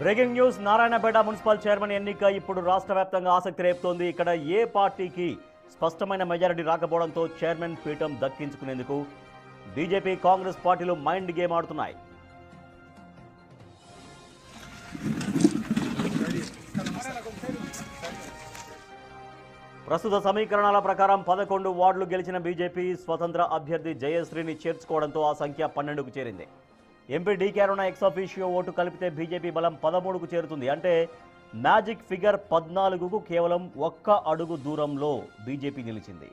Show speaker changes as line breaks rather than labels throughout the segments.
Breaking news. Narayanpet municipal chairman ఎన్నిక ఇప్పుడు రాష్ట్ర వ్యాప్తంగా ఆసక్తి రేపుతోంది. ఇక్కడ ఏ పార్టీకి స్పష్టమైన మెజారిటీ రాకపోవడంతో చైర్మన్ పీఠం దక్కించుకునేందుకు బీజేపీ కాంగ్రెస్ పార్టీలు మైండ్ గేమ్ ఆడుతున్నాయి. ప్రస్తుత సమీకరణాల ప్రకారం 11 వార్డులు గెలిచిన బీజేపీ స్వతంత్ర అభ్యర్థి జయశ్రీని చేర్చుకోవడంతో ఆ సంఖ్య 12కు చేరింది. ఎంపీ డీకే అరుణ ఎక్స్ అఫీషియో ఓటు కలిపితే బీజేపీ బలం 13కు చేరుతుంది. అంటే మ్యాజిక్ ఫిగర్ 14కు కేవలం 1 అడుగు దూరంలో బీజేపీ నిలిచింది.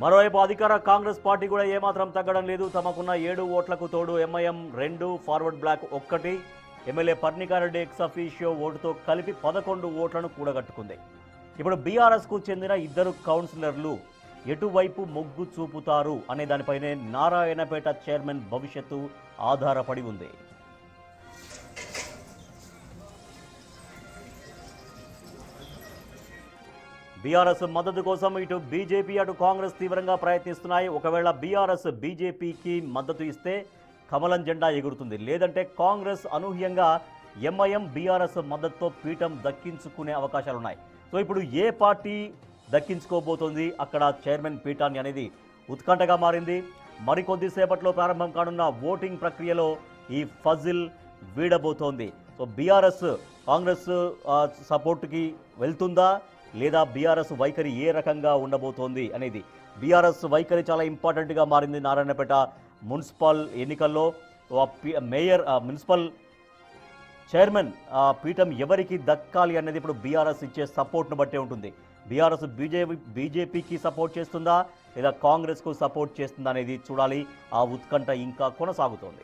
మరోవైపు అధికార కాంగ్రెస్ పార్టీ కూడా ఏమాత్రం తగ్గడం లేదు. తమకున్న 7 ఓట్లకు తోడు MIM 2, Forward Bloc 1, MLA Parnika Reddy ex officio ఓటుతో కలిపి 11 ఓట్లను కూడగట్టుకుంది. ఇప్పుడు బీఆర్ఎస్కు చెందిన 2 కౌన్సిలర్లు ఎటువైపు మొగ్గు చూపుతారు అనే దానిపైనే నారాయణపేట చైర్మన్ భవిష్యత్తు ఆధారపడి ఉంది. బీఆర్ఎస్ మద్దతు కోసం ఇటు బీజేపీ అటు కాంగ్రెస్ తీవ్రంగా ప్రయత్నిస్తున్నాయి. ఒకవేళ బీఆర్ఎస్ బీజేపీకి మద్దతు ఇస్తే కమలం జెండా ఎగురుతుంది. లేదంటే కాంగ్రెస్ అనూహ్యంగా ఎంఐఎం బీఆర్ఎస్ మద్దతుతో పీఠం దక్కించుకునే అవకాశాలున్నాయి. సో ఇప్పుడు ఏ పార్టీ దక్కించుకోబోతోంది అక్కడ చైర్మన్ పీఠాన్ని అనేది ఉత్కంఠగా మారింది. మరికొద్దిసేపట్లో ప్రారంభం కానున్న ఓటింగ్ ప్రక్రియలో ఈ ఫజిల్ వీడబోతోంది. సో బీఆర్ఎస్ కాంగ్రెస్ సపోర్ట్కి వెళ్తుందా లేదా బీఆర్ఎస్ వైఖరి ఏ రకంగా ఉండబోతోంది అనేది. బీఆర్ఎస్ వైఖరి చాలా ఇంపార్టెంట్గా మారింది. నారాయణపేట మున్సిపల్ ఎన్నికల్లో మేయర్ మున్సిపల్ చైర్మన్ పీఠం ఎవరికి దక్కాలి అనేది ఇప్పుడు బీఆర్ఎస్ ఇచ్చే సపోర్ట్ను బట్టే ఉంటుంది. బీఆర్ఎస్ బీజేపీకి సపోర్ట్ చేస్తుందా లేదా కాంగ్రెస్కు సపోర్ట్ చేస్తుందా అనేది చూడాలి. ఆ ఉత్కంఠ ఇంకా కొనసాగుతోంది.